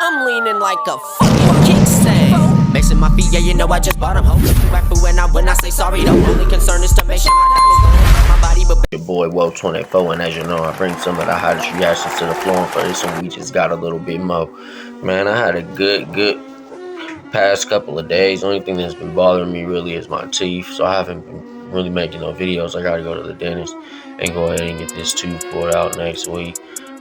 I'm leaning like a fucking kickstand. Mixing my feet, yeah, you know I just bought them. Hope you act fool when I say sorry. The only concern is to make sure my diamonds don't hurt my body. But your boy WhoaReacts, and as you know, I bring some of the hottest reactions to the floor. And for this one, we just got a little bit more. Man, I had a good past couple of days. Only thing that's been bothering me really is my teeth, so I haven't been really making no videos. I gotta go to the dentist and go ahead and get this tooth pulled out next week.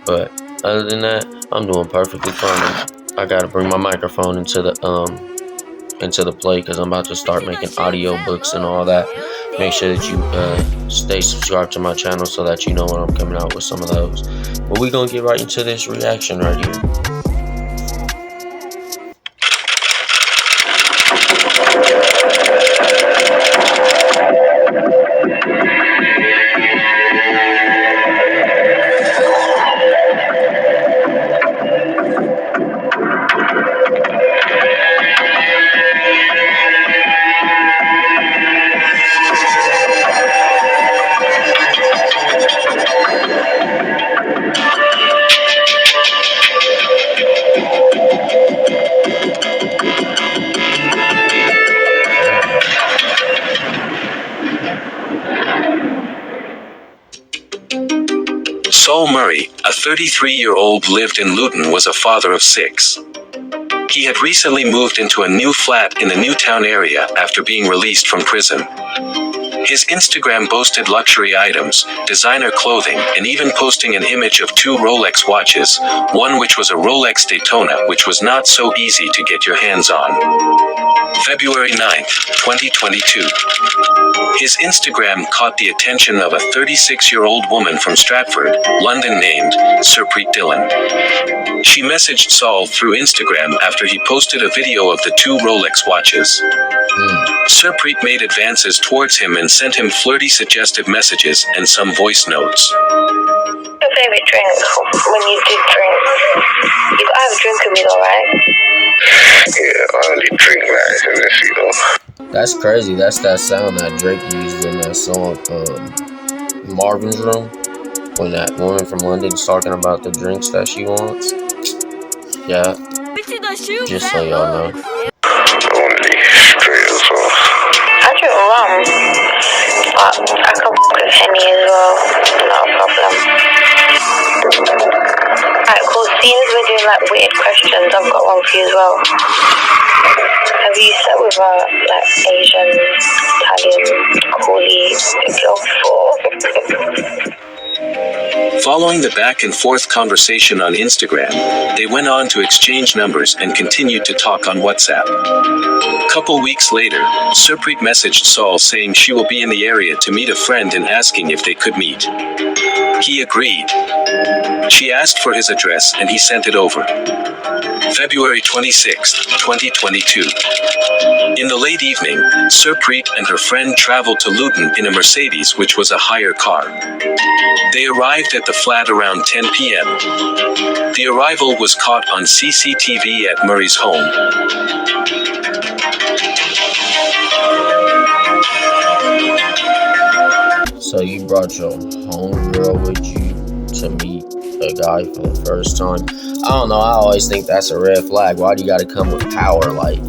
But other than that, I'm doing perfectly fine. I gotta bring my microphone into the play because I'm about to start making audio books and all that. Make sure that you stay subscribed to my channel so that you know when I'm coming out with some of those. But we're gonna get right into this reaction right here. Saul Murray, a 33-year-old, lived in Luton, was a father of 6. He had recently moved into a new flat in the Newtown area after being released from prison. His Instagram boasted luxury items, designer clothing, and even posting an image of 2 Rolex watches, one which was a Rolex Daytona, which was not so easy to get your hands on. February 9th, 2022. His Instagram caught the attention of a 36-year-old woman from Stratford, London named Surpreet Dillon. She messaged Saul through Instagram after he posted a video of the 2 Rolex watches. Surpreet made advances towards him and sent him flirty suggestive messages and some voice notes. Your favorite drink when you do drink? You gotta have a drink with me though, right? Yeah, I only drink like Hennessy though. That's crazy. That's that sound that Drake used in that song, Marvin's Room, when that woman from London's talking about the drinks that she wants. Yeah, just so y'all know. Only straight as well. I drink rum, but I can fuck with Henny as well, no problem. Alright, cool. Seeing as we're doing like weird questions, I've got one for you as well. Have you slept with a like Asian, Italian, coolie girl before? Following the back and forth conversation on Instagram, they went on to exchange numbers and continued to talk on WhatsApp. Couple weeks later, Surpreet messaged Saul saying she will be in the area to meet a friend and asking if they could meet. He agreed. She asked for his address and he sent it over. February 26th, 2022. In the late evening, Surpreet and her friend traveled to Luton in a Mercedes, which was a hire car. They arrived at the flat around 10 p.m. The arrival was caught on CCTV at Murray's home. So you brought your homegirl with you to meet a guy for the first time? I don't know. I always think that's a red flag. Why do you got to come with power? Like,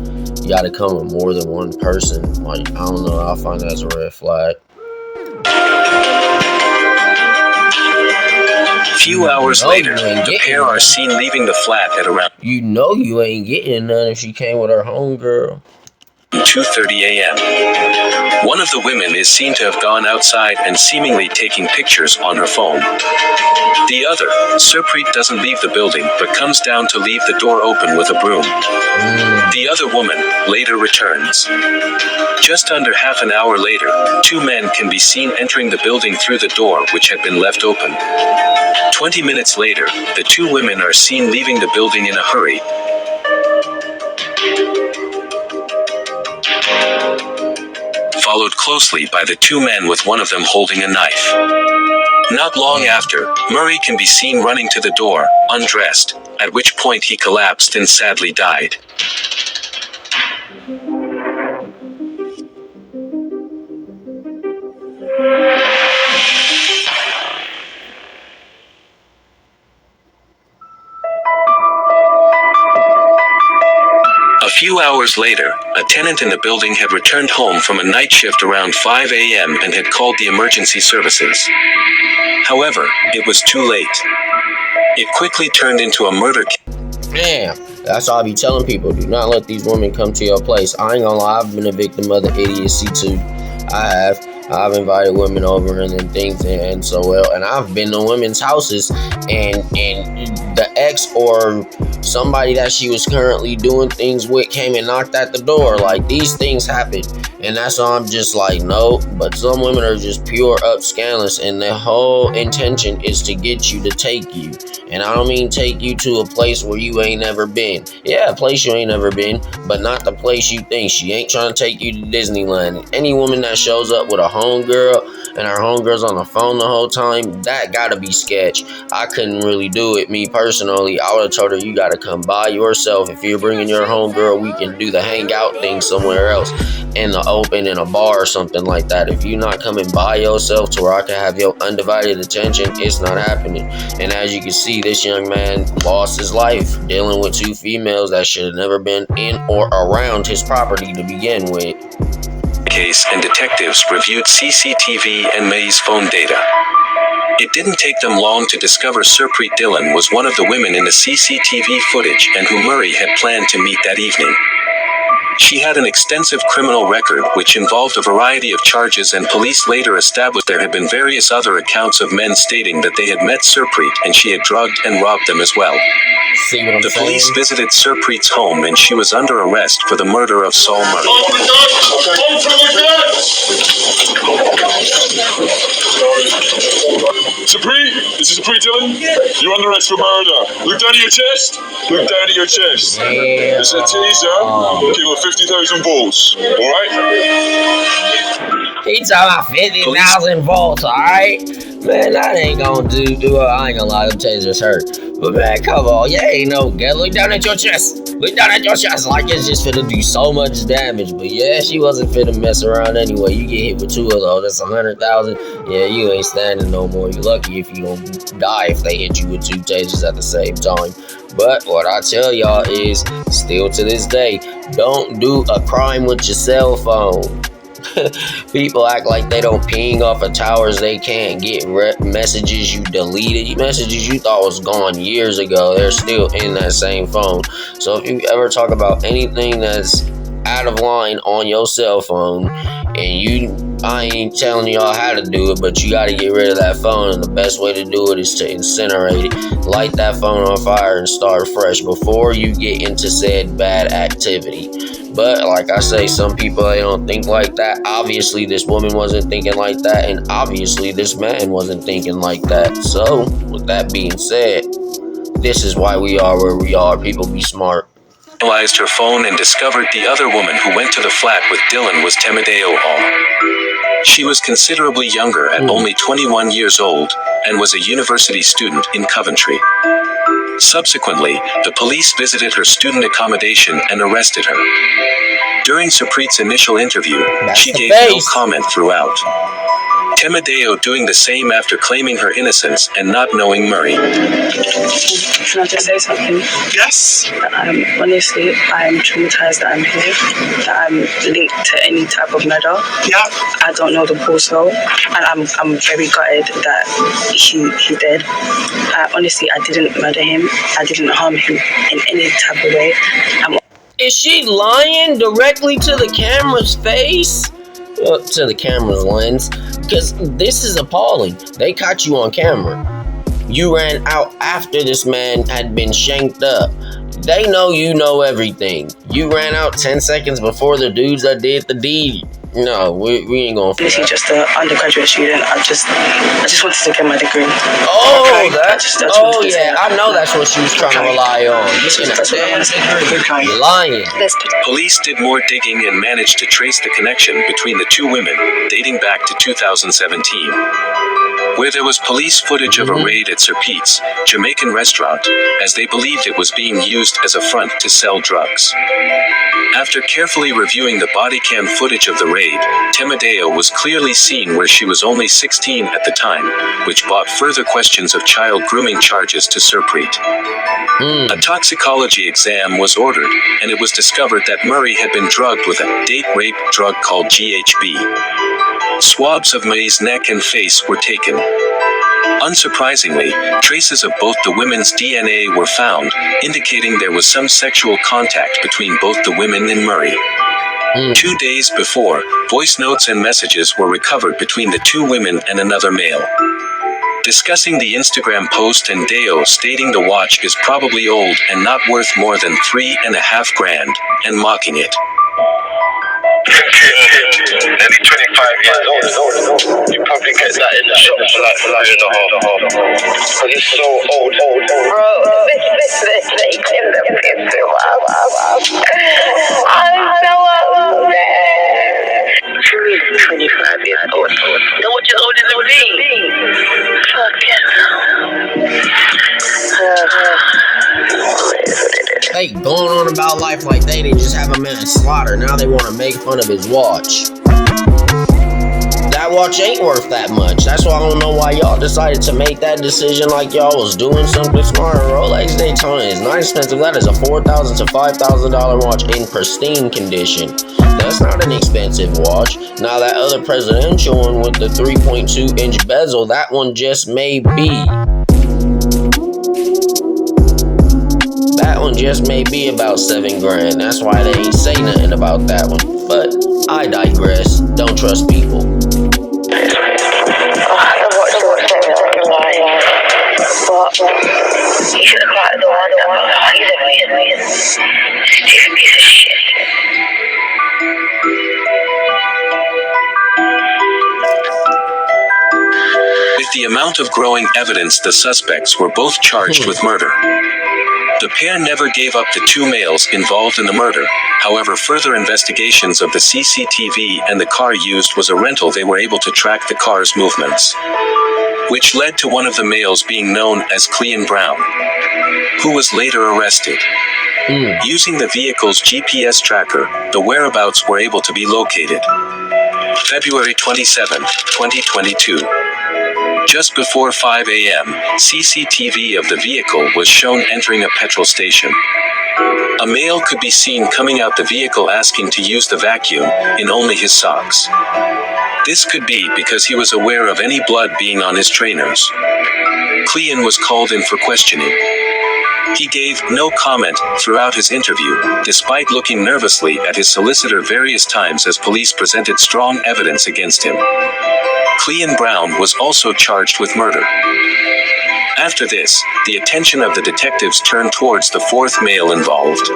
you got to come with more than one person. Like, I don't know. I find that as a red flag. Few hours later, the pair are seen leaving the flat at around You know you ain't getting none if she came with her homegirl. 2:30 a.m. One of the women is seen to have gone outside and seemingly taking pictures on her phone. The other, Surpreet, doesn't leave the building but comes down to leave the door open with a broom. The other woman later returns. Just under half an hour later, 2 men can be seen entering the building through the door which had been left open. 20 minutes later, the 2 women are seen leaving the building in a hurry. Followed closely by the 2 men with one of them holding a knife. Not long after, Murray can be seen running to the door, undressed, at which point he collapsed and sadly died. few hours later, a tenant in the building had returned home from a night shift around 5 a.m. and had called the emergency services. However, it was too late. It quickly turned into a murder case. Damn, that's all I be telling people. Do not let these women come to your place. I ain't gonna lie, I've been a victim of the idiocy too. I've invited women over and things and so well, and I've been to women's houses and the ex or somebody that she was currently doing things with came and knocked at the door. Like, these things happen, and that's why I'm just like, no. But some women are just pure up scandalous, and their whole intention is to get you to take you. And I don't mean take you to a place where you ain't never been. Yeah, a place you ain't never been, but not the place you think. She ain't trying to take you to Disneyland. Any woman that shows up with a homegirl and her homegirl's on the phone the whole time, that gotta be sketch. I couldn't really do it, me personally. I would have told her, you gotta come by yourself. If you're bringing your homegirl, we can do the hangout thing somewhere else, in the open, in a bar or something like that. If you're not coming by yourself to where I can have your undivided attention, it's not happening. And as you can see, this young man lost his life dealing with two females that should have never been in or around his property to begin with. Case and detectives reviewed CCTV and May's phone data. It didn't take them long to discover Surpreet Dillon was one of the women in the CCTV footage and who Murray had planned to meet that evening. She had an extensive criminal record which involved a variety of charges, and police later established there had been various other accounts of men stating that they had met Surpreet and she had drugged and robbed them as well. See what I'm The saying? police visited Surpreet's home and she was under arrest for the murder of Saul Murray. Surpreet, this is Surpreet Dillon. You're under arrest for murder. Look down at your chest. Look down at your chest. This is a teaser. Give her 50,000 volts. All right? He talking about 50,000 volts, alright? Man, that ain't gonna do I ain't gonna lie, them tasers hurt. But man, come on, you ain't no good. Look down at your chest. Look down at your chest like it's just finna do so much damage. But yeah, she wasn't finna mess around anyway. You get hit with two of those, that's 100,000. Yeah, you ain't standing no more. You're lucky if you don't die if they hit you with two tasers at the same time. But what I tell y'all is, still to this day, don't do a crime with your cell phone. People act like they don't ping off of towers. They can't get messages you deleted, messages you thought was gone years ago. They're still in that same phone. So if you ever talk about anything that's out of line on your cell phone, and I ain't telling y'all how to do it, but you got to get rid of that phone, and the best way to do it is to incinerate it. Light that phone on fire and start fresh before you get into said bad activity. But like I say, some people, they don't think like that. Obviously this woman wasn't thinking like that, and obviously this man wasn't thinking like that. So with that being said, this is why we are where we are. People be smart. Analyzed her phone and discovered the other woman who went to the flat with Dillon was Temideo Hall. She was considerably younger at only 21 years old and was a university student in Coventry. Subsequently, the police visited her student accommodation and arrested her. During Surpreet's initial interview, she gave no comment throughout. Temideo doing the same after claiming her innocence and not knowing Murray. Can I just say something? Yes. Honestly, I'm traumatized that I'm here, that I'm linked to any type of murder. Yeah. I don't know the Paulsville, and I'm very gutted that he did. Honestly, I didn't murder him. I didn't harm him in any type of way. Is she lying directly to the camera's face? To the camera's lens? Because this is appalling. They caught you on camera. You ran out after this man had been shanked up. They know you know everything. You ran out 10 seconds before the dudes that did the deed. No, we ain't gonna. This is just an undergraduate student. I just wanted to get my degree. Oh, okay. Yeah, I know that's what she was trying to rely on. You're lying. Police did more digging and managed to trace the connection between the two women, dating back to 2017. where there was police footage of a raid at Sir Pete's Jamaican restaurant, as they believed it was being used as a front to sell drugs. After carefully reviewing the body cam footage of the raid, Temedeo was clearly seen where she was only 16 at the time, which brought further questions of child grooming charges to Surpreet. A toxicology exam was ordered, and it was discovered that Murray had been drugged with a date rape drug called GHB. Swabs of May's neck and face were taken. Unsurprisingly, traces of both the women's DNA were found, indicating there was some sexual contact between both the women and Murray. 2 days before, voice notes and messages were recovered between the two women and another male. Discussing the Instagram post and Deo stating the watch is probably old and not worth more than $3.5 grand, and mocking it. Nearly 25 years old. You probably get that in the shop for like $1.5. Because it's so old. Bro, this makes him the piss I'm so upset. She is 25 years old. So much is older than me. Hey, going on about life like they didn't just have a man slaughter. Now they want to make fun of his watch. That watch ain't worth that much. That's why I don't know why y'all decided to make that decision like y'all was doing something smart. Rolex Daytona is not expensive. That is a $4,000 to $5,000 watch in pristine condition. That's not an expensive watch. Now that other presidential one with the 3.2-inch bezel, that one just may be. That one just may be about $7 grand. That's why they ain't say nothing about that one. But I digress. Don't trust people. He should have caught the one. He's a stupid piece of shit. With the amount of growing evidence, the suspects were both charged with murder. The pair never gave up the two males involved in the murder. However, further investigations of the CCTV and the car used was a rental. They were able to track the car's movements, which led to one of the males being known as Clean Brown, who was later arrested. Using the vehicle's GPS tracker, the whereabouts were able to be located. February 27, 2022. Just before 5 a.m., CCTV of the vehicle was shown entering a petrol station. A male could be seen coming out the vehicle asking to use the vacuum in only his socks. This could be because he was aware of any blood being on his trainers. Clean was called in for questioning. He gave no comment throughout his interview, despite looking nervously at his solicitor various times as police presented strong evidence against him. Clean Brown was also charged with murder. After this, the attention of the detectives turned towards the fourth male involved.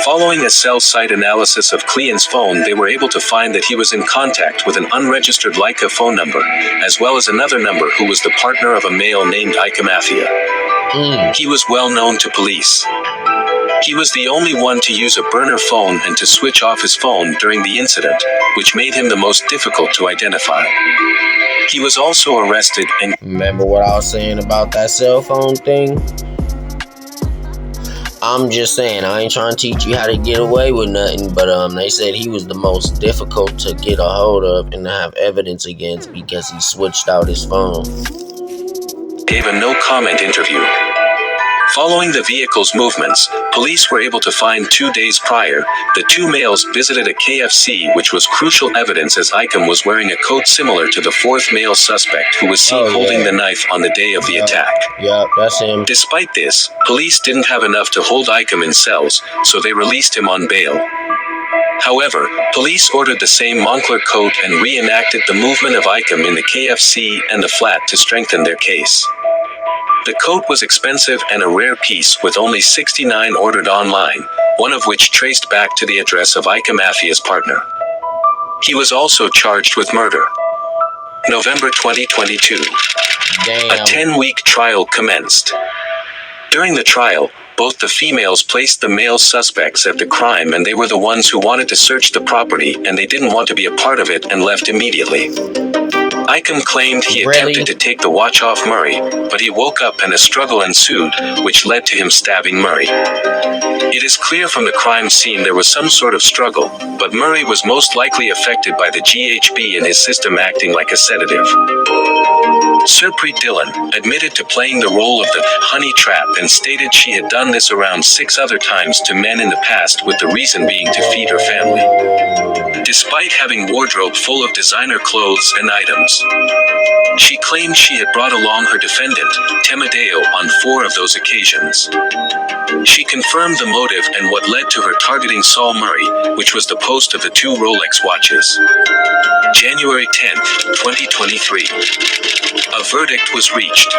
Following a cell site analysis of Clean's phone, they were able to find that he was in contact with an unregistered Leica phone number, as well as another number who was the partner of a male named Ike Mafia. He was well known to police. He was the only one to use a burner phone and to switch off his phone during the incident, which made him the most difficult to identify. He was also arrested and... Remember what I was saying about that cell phone thing? I'm just saying, I ain't trying to teach you how to get away with nothing, but they said he was the most difficult to get a hold of and to have evidence against because he switched out his phone. Gave a no-comment interview. Following the vehicle's movements, police were able to find 2 days prior, the two males visited a KFC, which was crucial evidence as Icom was wearing a coat similar to the fourth male suspect who was seen holding the knife on the day of the attack. Yep, that's him. Despite this, police didn't have enough to hold Icom in cells, so they released him on bail. However, police ordered the same Moncler coat and reenacted the movement of Icom in the KFC and the flat to strengthen their case. The coat was expensive and a rare piece with only 69 ordered online, one of which traced back to the address of Ike Mafia's partner. He was also charged with murder. November 2022. A 10-week trial commenced. During the trial, both the females placed the male suspects at the crime and they were the ones who wanted to search the property and they didn't want to be a part of it and left immediately. Ickham claimed he attempted to take the watch off Murray, but he woke up and a struggle ensued, which led to him stabbing Murray. It is clear from the crime scene there was some sort of struggle, but Murray was most likely affected by the GHB in his system acting like a sedative. Surpreet Dillon admitted to playing the role of the honey trap and stated she had done this around 6 other times to men in the past, with the reason being to feed her family. Despite having a wardrobe full of designer clothes and items, she claimed she had brought along her defendant, Temedeo, on 4 of those occasions. She confirmed the motive and what led to her targeting Saul Murray, which was the post of the 2 Rolex watches. January 10th, 2023. A verdict was reached.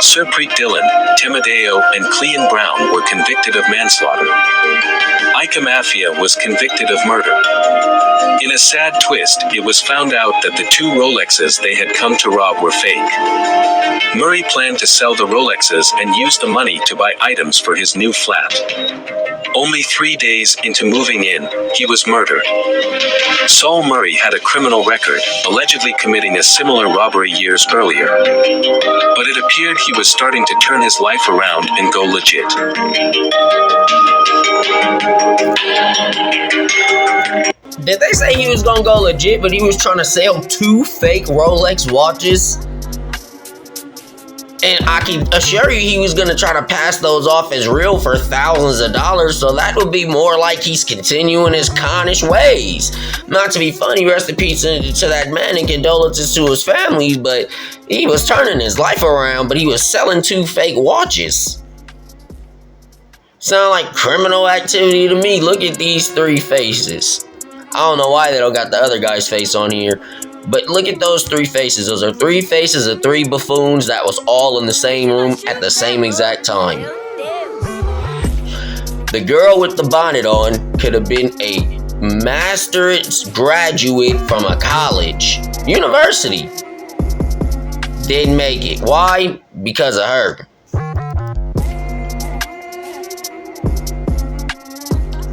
Surpreet Dillon, Temedeo, and Clean Brown were convicted of manslaughter. Ickham Afia was convicted of murder. In a sad twist, it was found out that the 2 Rolexes they had come to rob were fake. Murray planned to sell the Rolexes and use the money to buy items for his new flat. Only 3 days into moving in, he was murdered. Saul Murray had a criminal record, allegedly committing a similar robbery years earlier. But it appeared he was starting to turn his life around and go legit. Did they say he was gonna go legit, but he was trying to sell 2 fake Rolex watches? And I can assure you he was going to try to pass those off as real for thousands of dollars, so that would be more like he's continuing his connish ways. Not to be funny, rest in peace to that man and condolences to his family, but he was turning his life around, but he was selling 2 fake watches. Sound like criminal activity to me. Look at these 3 faces. I don't know why they don't got the other guy's face on here. But look at those 3 faces. Those are 3 faces of 3 buffoons that was all in the same room at the same exact time. The girl with the bonnet on could have been a master's graduate from a college, university. Didn't make it. Why? Because of her.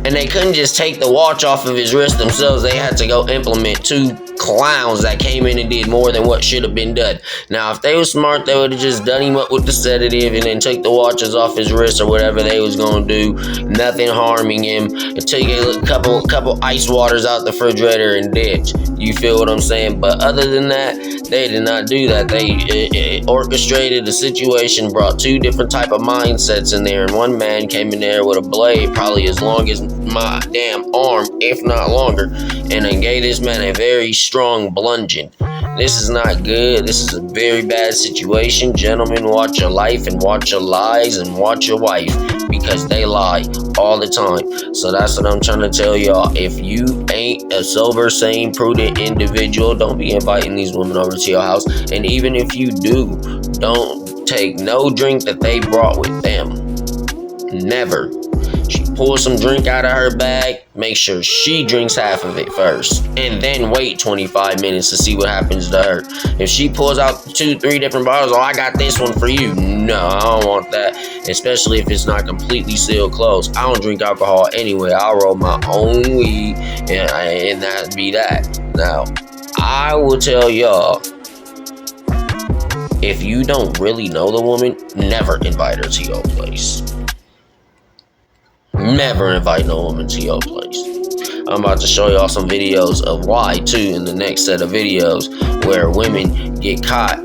And they couldn't just take the watch off of his wrist themselves. They had to go implement 2 clowns that came in and did more than what should have been done. Now, if they were smart, they would have just done him up with the sedative and then took the watches off his wrist or whatever they was going to do. Nothing harming him. And take a couple ice waters out the refrigerator and ditch. You feel what I'm saying? But other than that, they did not do that. They orchestrated the situation, brought 2 different type of mindsets in there, and one man came in there with a blade probably as long as my damn arm, if not longer, and then gave this man a very strong bludgeon. This is not good. This is a very bad situation. Gentlemen, watch your life and watch your lies and watch your wife, because they lie all the time. So that's what I'm trying to tell y'all. If you ain't a sober, sane, prudent individual, don't be inviting these women over to your house. And even if you do, don't take no drink that they brought with them. Never. She pulls some drink out of her bag, make sure she drinks half of it first, and then wait 25 minutes to see what happens to her. If she pulls out 2-3 different bottles, oh, I got this one for you. No, I don't want that, especially if it's not completely sealed closed. I don't drink alcohol anyway. I'll roll my own weed, and that be that. Now, I will tell y'all, if you don't really know the woman, never invite her to your place. Never invite no woman to your place. I'm about to show y'all some videos of why, too, in the next set of videos, where women get caught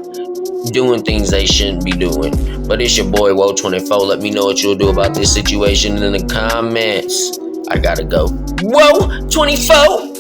doing things they shouldn't be doing. But it's your boy, Whoa24. Let me know what you'll do about this situation in the comments. I gotta go. Whoa24!